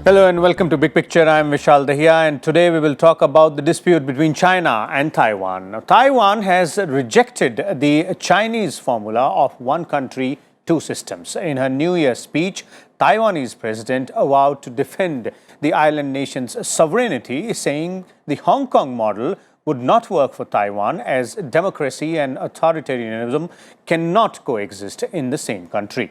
Hello and welcome to Big Picture. I'm Vishal Dahiya, and today we will talk about the dispute between China and Taiwan. Now, Taiwan has rejected the Chinese formula of one country, two systems. In her New Year speech, Taiwanese president vowed to defend the island nation's sovereignty, saying the Hong Kong model would not work for Taiwan as democracy and authoritarianism cannot coexist in the same country.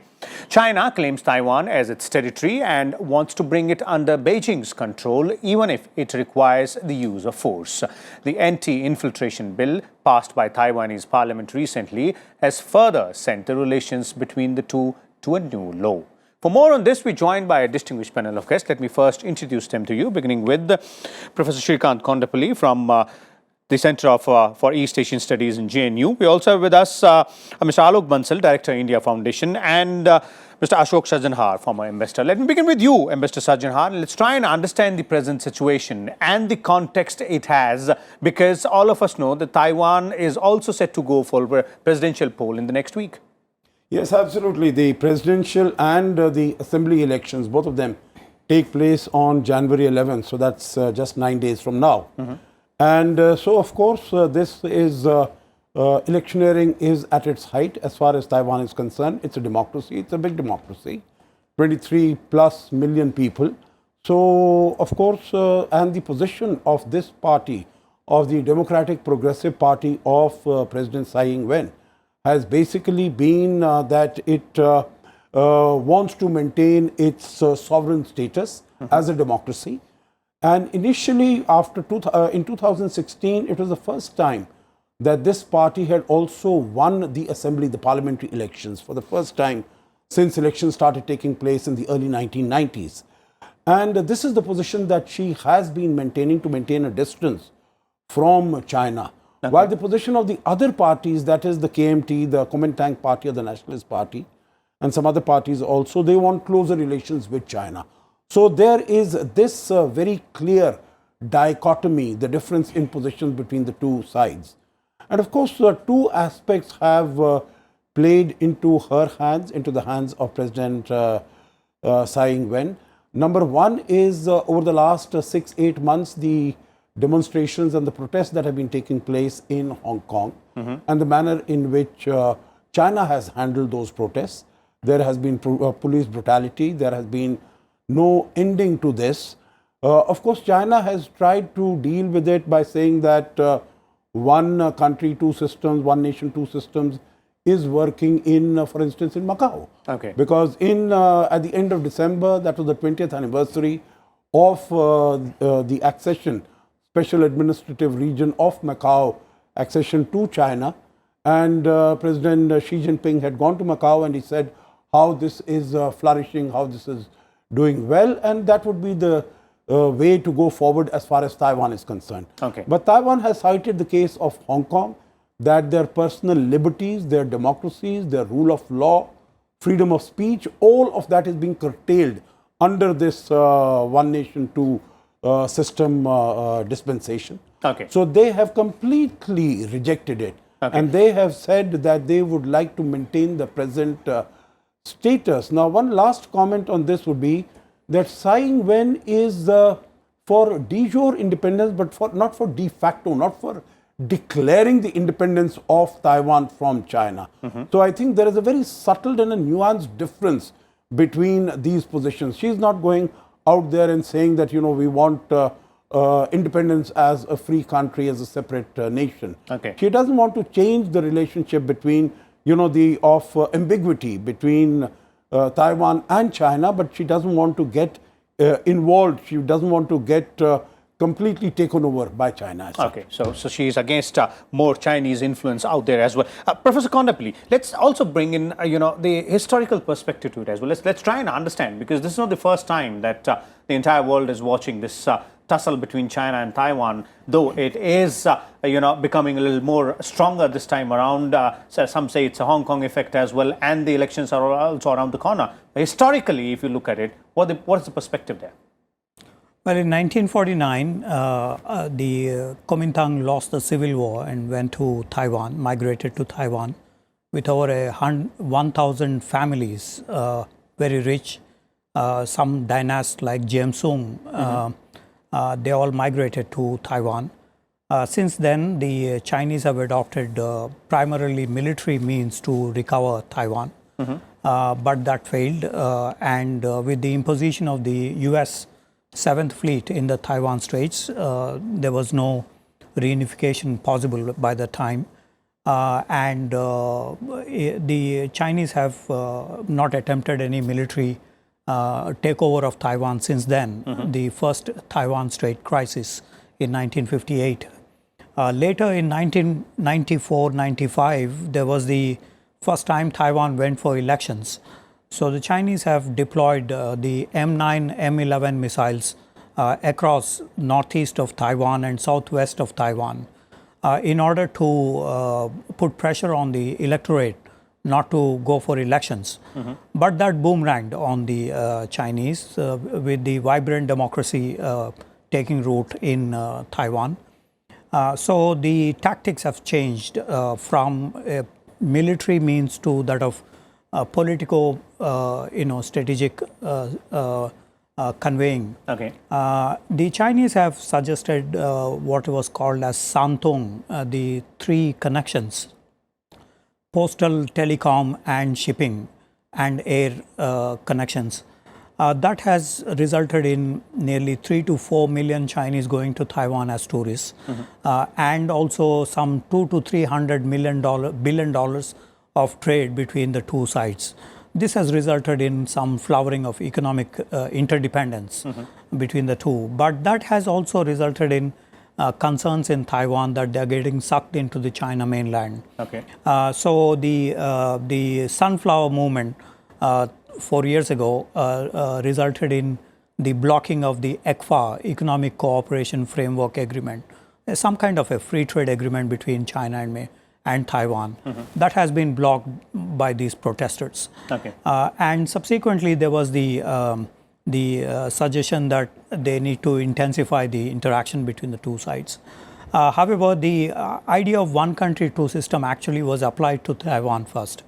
China claims Taiwan as its territory and wants to bring it under Beijing's control, even if it requires the use of force. The anti-infiltration bill passed by Taiwanese parliament recently has further sent the relations between the two to a new low. For more on this, we're joined by a distinguished panel of guests. Let me first introduce them to you, beginning with Professor Shrikant Kondapalli from the Center for East Asian Studies in JNU. We also have with us Mr. Alok Bansal, Director, India Foundation, and Mr. Ashok Sajjanhar, former investor. Let me begin with you, Mr. Sajjanhar. Let's try and understand the present situation and the context it has, because all of us know that Taiwan is also set to go for a presidential poll in the next week. Yes, absolutely. The presidential and the assembly elections, both of them, take place on January 11th. So that's just 9 days from now. And so, of course, this is electioneering is at its height as far as Taiwan is concerned. It's a democracy. It's a big democracy, 23 plus million people. So, of course, and the position of this party, of the Democratic Progressive Party of President Tsai Ing-wen, has basically been that it wants to maintain its sovereign status as a democracy. And initially, in 2016, it was the first time that this party had also won the assembly, the parliamentary elections, for the first time since elections started taking place in the early 1990s. And this is the position that she has been maintaining, to maintain a distance from China. Okay. While the position of the other parties, that is the KMT, the Kuomintang Party or the Nationalist Party, and some other parties also, they want closer relations with China. So there is this very clear dichotomy, the difference in positions between the two sides. And of course, two aspects have played into her hands, into the hands of President Tsai Ing-wen. Number one is over the last 6-8 months, the demonstrations and the protests that have been taking place in Hong Kong, and the manner in which China has handled those protests. There has been police brutality. There has been no ending to this. Of course, China has tried to deal with it by saying that one country, two systems, one nation, two systems is working in, for instance, in Macau. Okay. Because at the end of December, that was the 20th anniversary of the accession, special administrative region of Macau, accession to China. And President Xi Jinping had gone to Macau and he said how this is flourishing, how this is doing well, and that would be the way to go forward as far as Taiwan is concerned. Okay. But Taiwan has cited the case of Hong Kong, that their personal liberties, their democracies, their rule of law, freedom of speech, all of that is being curtailed under this one nation, two system dispensation. Okay. So they have completely rejected it. Okay. And they have said that they would like to maintain the present status. Now, one last comment on this would be that Tsai Ing-wen is for de jure independence, but not for de facto, not for declaring the independence of Taiwan from China. So I think there is a very subtle and a nuanced difference between these positions. She's not going out there and saying that, you know, we want independence as a free country, as a separate nation. Okay. She doesn't want to change the relationship between, you know, ambiguity between Taiwan and China, but she doesn't want to get involved. She doesn't want to get completely taken over by China. Okay, so she is against more Chinese influence out there as well. Professor Kondapalli, let's also bring in the historical perspective to it as well. Let's try and understand, because this is not the first time that the entire world is watching this tussle between China and Taiwan, though it is becoming a little more stronger this time around. So some say it's a Hong Kong effect as well, and the elections are also around the corner. Historically, if you look at it, what is the perspective there? Well, in 1949, the Kuomintang lost the civil war and went to Taiwan, migrated to Taiwan with over 1,000 families, very rich, some dynasts like Jiansung, they all migrated to Taiwan. Since then, the Chinese have adopted primarily military means to recover Taiwan, but that failed. And with the imposition of the U.S. 7th Fleet in the Taiwan Straits, there was no reunification possible by the time. The Chinese have not attempted any military takeover of Taiwan since then, the first Taiwan Strait crisis in 1958. Later in 1994-95, there was the first time Taiwan went for elections. So the Chinese have deployed the M9, M11 missiles across northeast of Taiwan and southwest of Taiwan in order to put pressure on the electorate not to go for elections. But that boomeranged on the Chinese with the vibrant democracy taking root in Taiwan. So the tactics have changed from military means to that of political, strategic conveying. Okay. The Chinese have suggested what was called as Santong, the three connections: postal, telecom, and shipping, and air connections. That has resulted in nearly 3 to 4 million Chinese going to Taiwan as tourists, and also some $200 to $300 billion of trade between the two sides. This has resulted in some flowering of economic interdependence between the two. But that has also resulted in concerns in Taiwan that they are getting sucked into the China mainland. Okay. So the Sunflower Movement 4 years ago resulted in the blocking of the ECFA, Economic Cooperation Framework Agreement, some kind of a free trade agreement between China and Taiwan. That has been blocked by these protesters. Okay. And subsequently, there was the suggestion that they need to intensify the interaction between the two sides. However, the idea of one country, two system actually was applied to Taiwan first.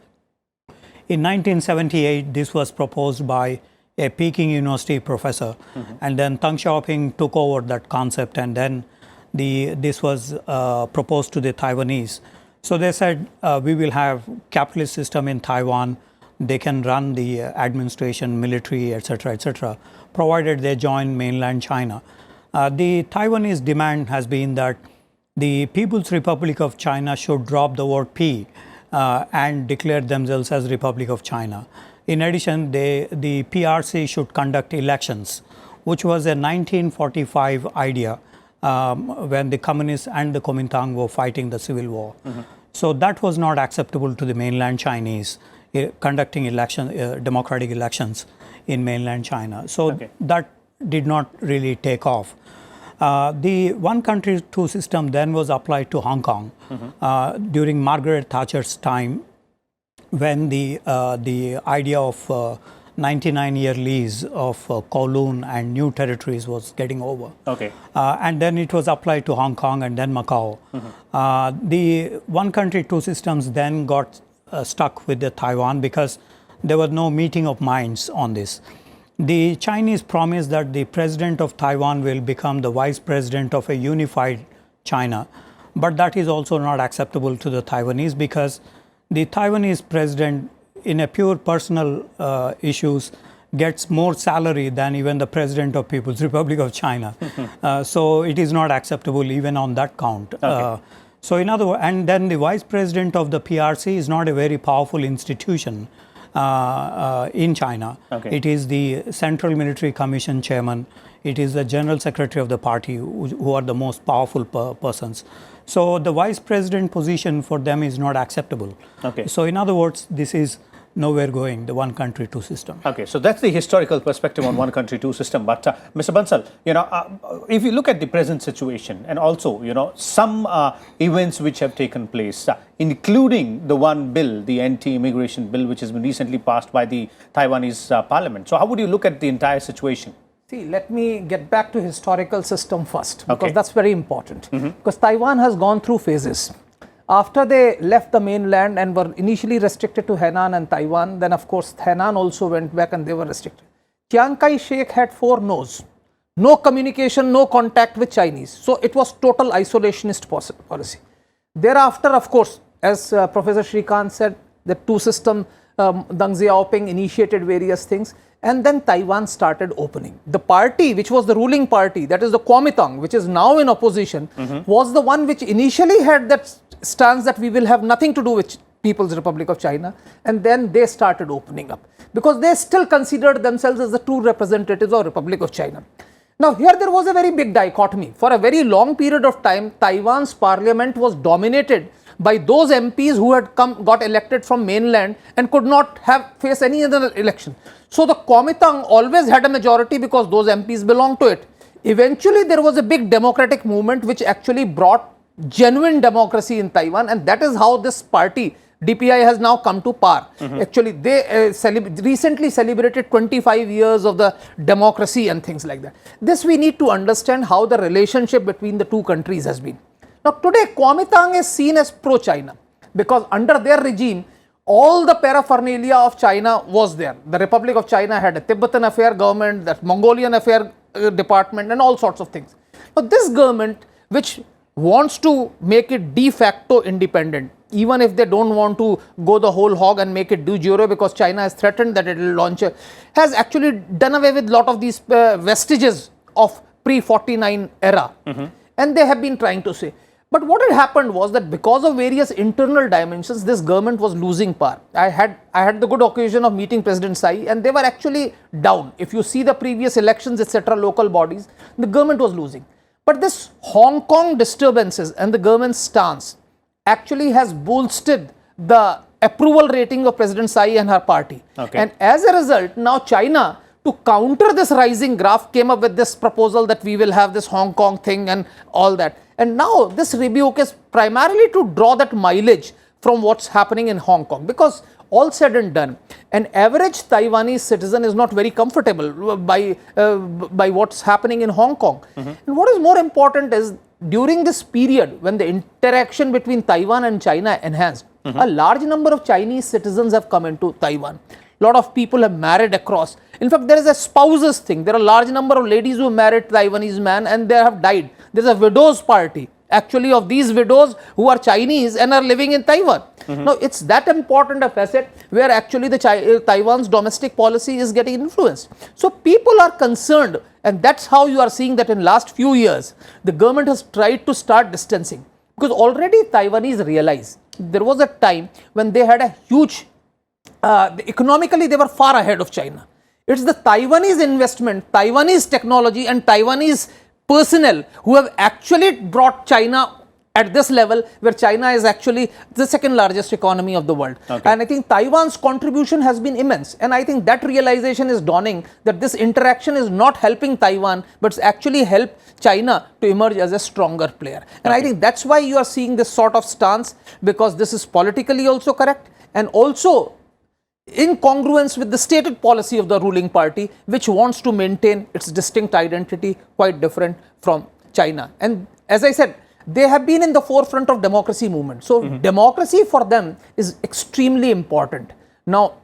In 1978, this was proposed by a Peking University professor, and then Deng Xiaoping took over that concept, and then this was proposed to the Taiwanese. So they said, we will have capitalist system in Taiwan. They can run the administration, military, etc., provided they join mainland China. The Taiwanese demand has been that the People's Republic of China should drop the word P and declare themselves as Republic of China. In addition, the PRC should conduct elections, which was a 1945 idea when the communists and the Kuomintang were fighting the civil war. So that was not acceptable to the mainland Chinese, conducting democratic elections in mainland China. So that did not really take off. The one country, two system then was applied to Hong Kong during Margaret Thatcher's time, when the idea of 99-year lease of Kowloon and new territories was getting over. Okay. And then it was applied to Hong Kong and then Macau. The one country, two systems then got stuck with the Taiwan because there was no meeting of minds on this. The Chinese promised that the president of Taiwan will become the vice president of a unified China. But that is also not acceptable to the Taiwanese, because the Taiwanese president, in a pure personal issues, gets more salary than even the president of People's Republic of China. So it is not acceptable even on that count. Okay. So in other words, and then the vice president of the PRC is not a very powerful institution in China. Okay. It is the Central Military Commission chairman. It is the general secretary of the party who are the most powerful persons. So the vice president position for them is not acceptable. Okay. So in other words, this is nowhere going, the one country, two system. Okay, so that's the historical perspective on one country, two system. But Mr. Bansal, if you look at the present situation, and also, some events which have taken place, including the one bill, the anti-immigration bill, which has been recently passed by the Taiwanese parliament. So how would you look at the entire situation? See, let me get back to historical system first, because Okay. that's very important. Because Taiwan has gone through phases. After they left the mainland and were initially restricted to Henan and Taiwan, then of course Henan also went back and they were restricted. Chiang Kai-shek had 4 no's. No communication, no contact with Chinese. So it was total isolationist policy. Thereafter, of course, as Professor Shrikant said, the two-system Deng Xiaoping initiated various things, and then Taiwan started opening. The party, which was the ruling party, that is the Kuomintang, which is now in opposition, was the one which initially had that stance that we will have nothing to do with People's Republic of China, and then they started opening up because they still considered themselves as the true representatives of Republic of China. Now here there was a very big dichotomy. For a very long period of time, Taiwan's parliament was dominated by those MPs who had got elected from mainland and could not face any other election. So the Kuomintang always had a majority because those MPs belonged to it. Eventually there was a big democratic movement which actually brought genuine democracy in Taiwan, and that is how this party DPI has now come to power. Actually, they recently celebrated 25 years of the democracy and things like that. This we need to understand how the relationship between the two countries has been. Now, today Kuomintang is seen as pro-China because under their regime, all the paraphernalia of China was there. The Republic of China had a Tibetan affair government, the Mongolian affair department, and all sorts of things. Now, this government, which wants to make it de facto independent, even if they don't want to go the whole hog and make it de jure because China has threatened that it will launch, has actually done away with a lot of these vestiges of pre-49 era. And they have been trying to say. But what had happened was that because of various internal dimensions, this government was losing power. I had the good occasion of meeting President Tsai, and they were actually down. If you see the previous elections, etc., local bodies, the government was losing. But this Hong Kong disturbances and the government's stance actually has bolstered the approval rating of President Tsai and her party. And as a result, now China, to counter this rising graph, came up with this proposal that we will have this Hong Kong thing and all that. And now this rebuke is primarily to draw that mileage from what's happening in Hong Kong, because all said and done, an average Taiwanese citizen is not very comfortable by what's happening in Hong Kong. And what is more important is, during this period when the interaction between Taiwan and China enhanced, a large number of Chinese citizens have come into Taiwan. A lot of people have married across. In fact, there is a spouses thing. There are a large number of ladies who married Taiwanese man and they have died. There is a widows party, actually, of these widows who are Chinese and are living in Taiwan. Now, it's that important a facet where actually the Taiwan's domestic policy is getting influenced. So people are concerned, and that's how you are seeing that in last few years, the government has tried to start distancing, because already Taiwanese realize there was a time when they had a huge, economically they were far ahead of China. It's the Taiwanese investment, Taiwanese technology and Taiwanese personnel who have actually brought China at this level, where China is actually the second largest economy of the world. And I think Taiwan's contribution has been immense. And I think that realization is dawning, that this interaction is not helping Taiwan, but it's actually helped China to emerge as a stronger player. And I think that's why you are seeing this sort of stance, because this is politically also correct and also in congruence with the stated policy of the ruling party, which wants to maintain its distinct identity, quite different from China. And as I said, they have been in the forefront of democracy movement. So democracy for them is extremely important. Now,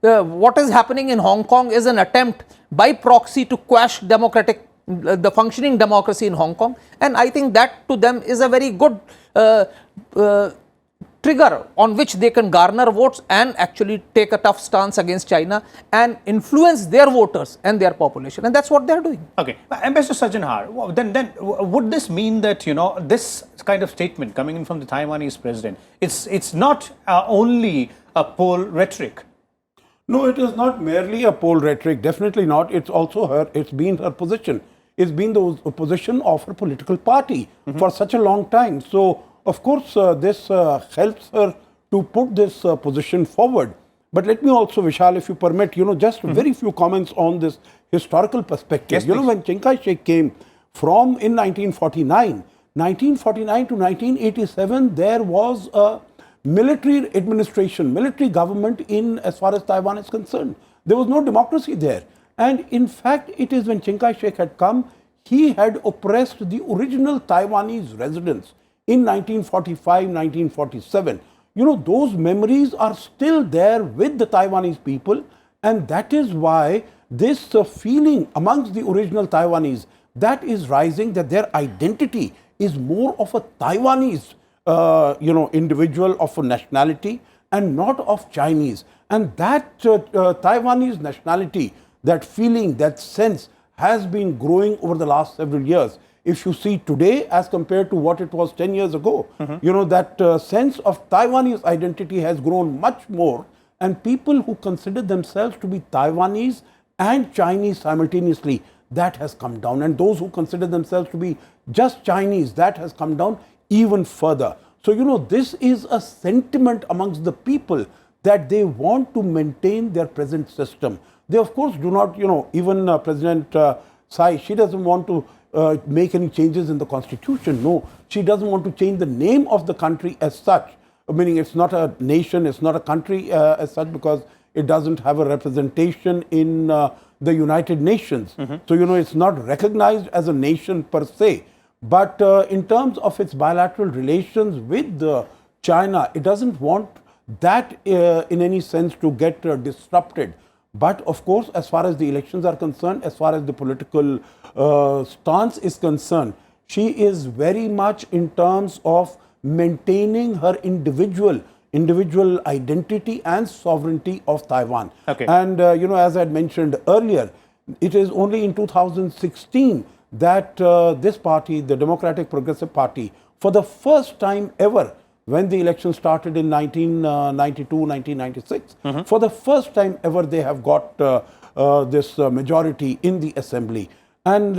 what is happening in Hong Kong is an attempt by proxy to quash the functioning democracy in Hong Kong. And I think that to them is a very good trigger on which they can garner votes and actually take a tough stance against China and influence their voters and their population. And that's what they're doing. Okay. Ambassador Sajjanhar, then would this mean that, this kind of statement coming in from the Taiwanese president, it's not only a poll rhetoric? No, it is not merely a poll rhetoric. Definitely not. It's also it's been her position. It's been the position of her political party for such a long time. So, of course, this helps her to put this position forward. But let me also, Vishal, if you permit, just very few comments on this historical perspective. Yes, when Chiang Kai-shek came from in 1949 to 1987, there was a military administration, military government as far as Taiwan is concerned. There was no democracy there. And in fact, it is when Chiang Kai-shek had come, he had oppressed the original Taiwanese residents in 1945, 1947. Those memories are still there with the Taiwanese people, and that is why this feeling amongst the original Taiwanese that is rising, that their identity is more of a Taiwanese individual of a nationality and not of Chinese. And that Taiwanese nationality, that feeling, that sense has been growing over the last several years. If you see today as compared to what it was 10 years ago, that sense of Taiwanese identity has grown much more, and people who consider themselves to be Taiwanese and Chinese simultaneously, that has come down. And those who consider themselves to be just Chinese, that has come down even further. So, this is a sentiment amongst the people that they want to maintain their present system. They, of course, do not, even President Tsai, she doesn't want to make any changes in the constitution. No, she doesn't want to change the name of the country as such, meaning it's not a nation, it's not a country as such, because it doesn't have a representation in the United Nations. So, it's not recognized as a nation per se. But in terms of its bilateral relations with China, it doesn't want that in any sense to get disrupted. But of course, as far as the elections are concerned, as far as the political stance is concerned, she is very much in terms of maintaining her individual identity and sovereignty of Taiwan. Okay. And, as I had mentioned earlier, it is only in 2016 that this party, the Democratic Progressive Party, for the first time ever, when the election started in 1992, 1996, for the first time ever, they have got this majority in the assembly. And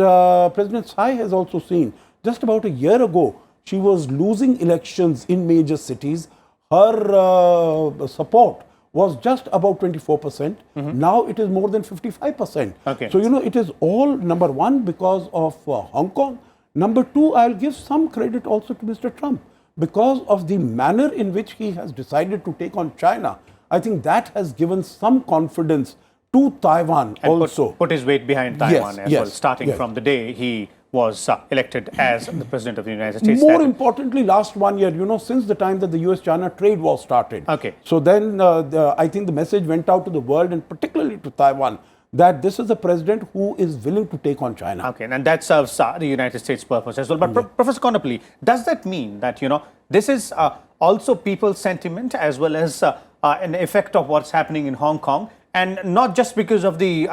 President Tsai has also seen, just about a year ago, she was losing elections in major cities. Her support was just about 24%. Now it is more than 55%. Okay. So, it is all, number one, because of Hong Kong. Number two, I'll give some credit also to Mr. Trump. Because of the manner in which he has decided to take on China, I think that has given some confidence to Taiwan And also. put his weight behind Taiwan as yes, well, starting yes. from the day he was elected as the President of the United States. More importantly, last 1 year, since the time that the US-China trade war started. Okay. So then I think the message went out to the world, and particularly to Taiwan, that this is a president who is willing to take on China. Okay, and that serves the United States' purpose as well. But Professor Konopally, does that mean that, this is also people's sentiment as well as an effect of what's happening in Hong Kong, and not just because of the,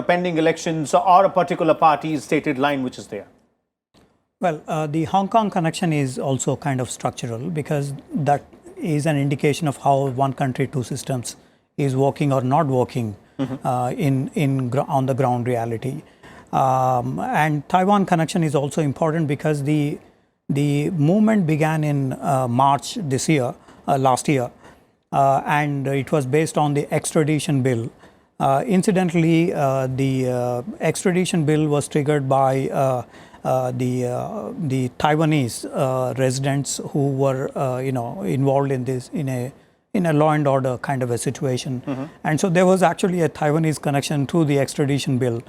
pending elections or a particular party's stated line which is there? Well, the Hong Kong connection is also kind of structural, because that is an indication of how one country, two systems is working or not working on the ground reality. And Taiwan connection is also important because the movement began in March this year, last year, and it was based on the extradition bill. Incidentally, the extradition bill was triggered by the Taiwanese residents who were involved in this in a law and order kind of a situation. And so there was actually a Taiwanese connection to the extradition bill,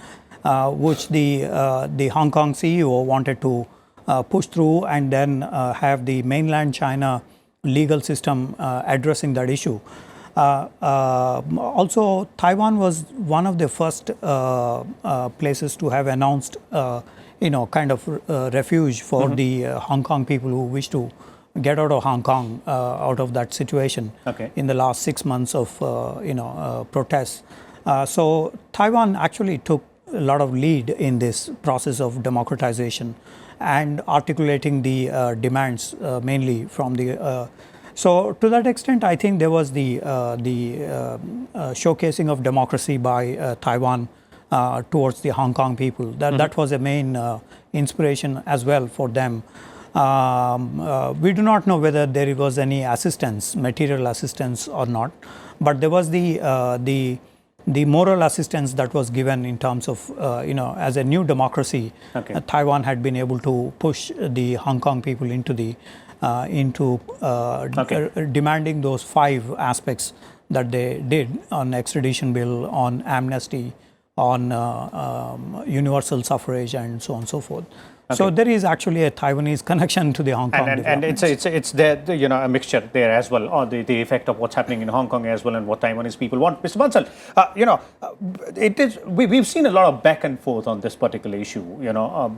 which the Hong Kong CEO wanted to push through and then have the mainland China legal system addressing that issue. Also, Taiwan was one of the first places to have announced kind of refuge for the Hong Kong people who wish to get out of Hong Kong, out of that situation in the last 6 months of protests. So Taiwan actually took a lot of lead in this process of democratization and articulating the demands mainly from the. So to that extent, I think there was the showcasing of democracy by Taiwan towards the Hong Kong people. That was a main inspiration as well for them. We do not know whether there was any assistance, material assistance or not, but there was the moral assistance that was given in terms of as a new democracy. Taiwan had been able to push the Hong Kong people into demanding those 5 aspects that they did on extradition bill, on amnesty, on universal suffrage, and so on and so forth. So there is actually a Taiwanese connection to the Hong Kong And it's there, a mixture there as well, or the effect of what's happening in Hong Kong as well, and what Taiwanese people want. Mr. Bansal, we've seen a lot of back and forth on this particular issue,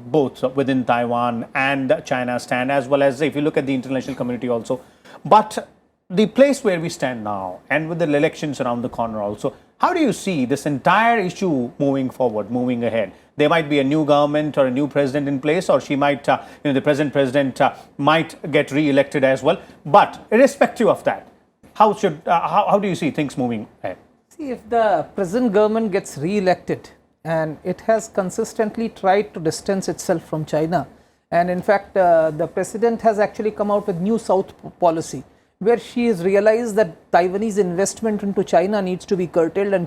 both within Taiwan and China's stand, as well as if you look at the international community also. But the place where we stand now, and with the elections around the corner also, how do you see this entire issue moving forward, moving ahead? There might be a new government or a new president in place, or she might, the present president might get re-elected as well. But irrespective of that, how do you see things moving ahead? See, if the present government gets re-elected, and it has consistently tried to distance itself from China, and in fact, the president has actually come out with new South policy, where she has realized that Taiwanese investment into China needs to be curtailed, and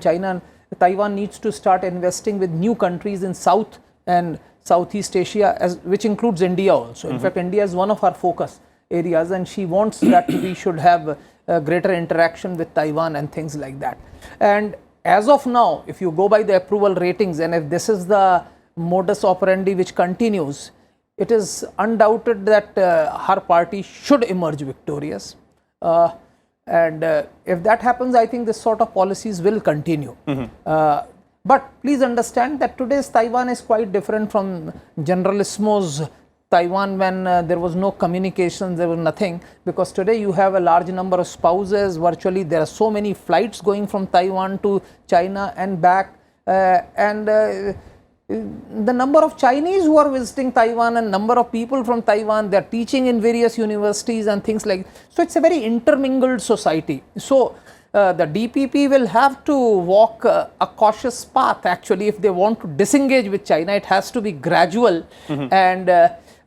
Taiwan needs to start investing with new countries in South and Southeast Asia, which includes India also. In fact, India is one of our focus areas, and she wants that we should have greater interaction with Taiwan and things like that. And as of now, if you go by the approval ratings, and if this is the modus operandi which continues, it is undoubted that her party should emerge victorious. And if that happens, I think this sort of policies will continue. But please understand that today's Taiwan is quite different from Generalissimo's Taiwan, when there was no communication, there was nothing, because today you have a large number of spouses. Virtually there are so many flights going from Taiwan to China and back, and the number of Chinese who are visiting Taiwan and number of people from Taiwan, they are teaching in various universities and things like, so it's a very intermingled society. So the DPP will have to walk a cautious path. Actually, if they want to disengage with China, it has to be gradual and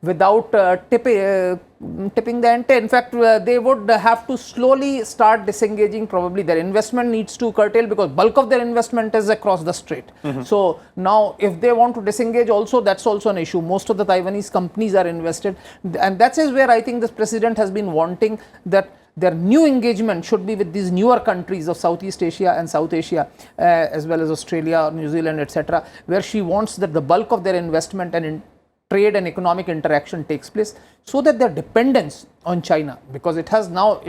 without tipping the ante. In fact, they would have to slowly start disengaging. Probably their investment needs to curtail, because bulk of their investment is across the strait. So now if they want to disengage also, that's also an issue. Most of the Taiwanese companies are invested, and that is where I think this president has been wanting that their new engagement should be with these newer countries of Southeast Asia and South Asia, as well as Australia, New Zealand, etc., where she wants that the bulk of their investment and trade and economic interaction takes place, so that their dependence on China, because it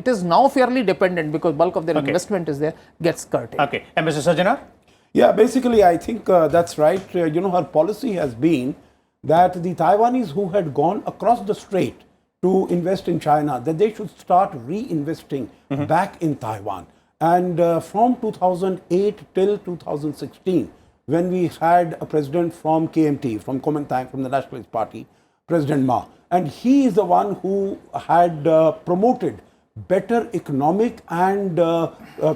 is now fairly dependent, because bulk of their investment is there, gets curtailed. Okay, and Mr. Sajjanar? Yeah, basically, I think that's right. Her policy has been that the Taiwanese who had gone across the strait to invest in China, that they should start reinvesting back in Taiwan. And from 2008 till 2016, when we had a president from KMT, from Kuomintang, from the Nationalist Party, President Ma, and he is the one who had promoted better economic and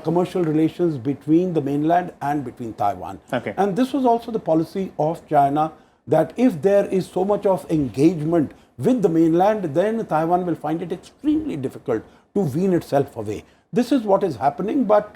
commercial relations between the mainland and between Taiwan. Okay. And this was also the policy of China, that if there is so much of engagement with the mainland, then Taiwan will find it extremely difficult to wean itself away. This is what is happening, but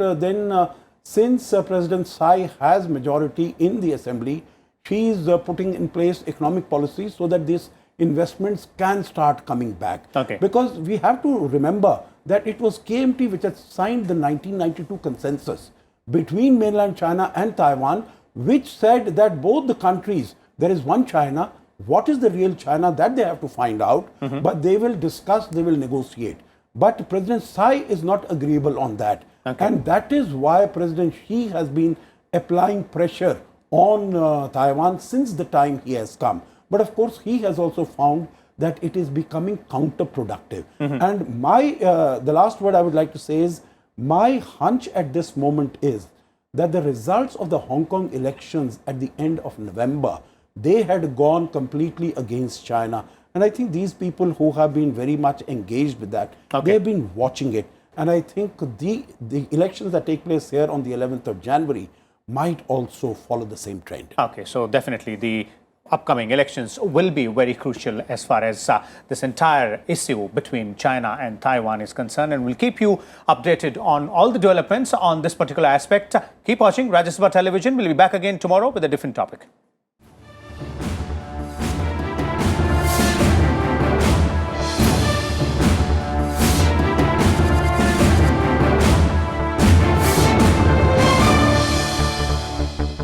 since President Tsai has majority in the assembly, she is putting in place economic policies so that these investments can start coming back. Okay. Because we have to remember that it was KMT which had signed the 1992 consensus between mainland China and Taiwan, which said that both the countries, there is one China. What is the real China, that they have to find out, but they will discuss, they will negotiate. But President Tsai is not agreeable on that. Okay. And that is why President Xi has been applying pressure on Taiwan since the time he has come. But of course, he has also found that it is becoming counterproductive. And the last word I would like to say is, my hunch at this moment is that the results of the Hong Kong elections at the end of November, they had gone completely against China. And I think these people who have been very much engaged with that, they have been watching it. And I think the elections that take place here on the 11th of January might also follow the same trend. Okay, so definitely the upcoming elections will be very crucial as far as this entire issue between China and Taiwan is concerned, and we'll keep you updated on all the developments on this particular aspect. Keep watching Rajya Sabha Television. We'll be back again tomorrow with a different topic.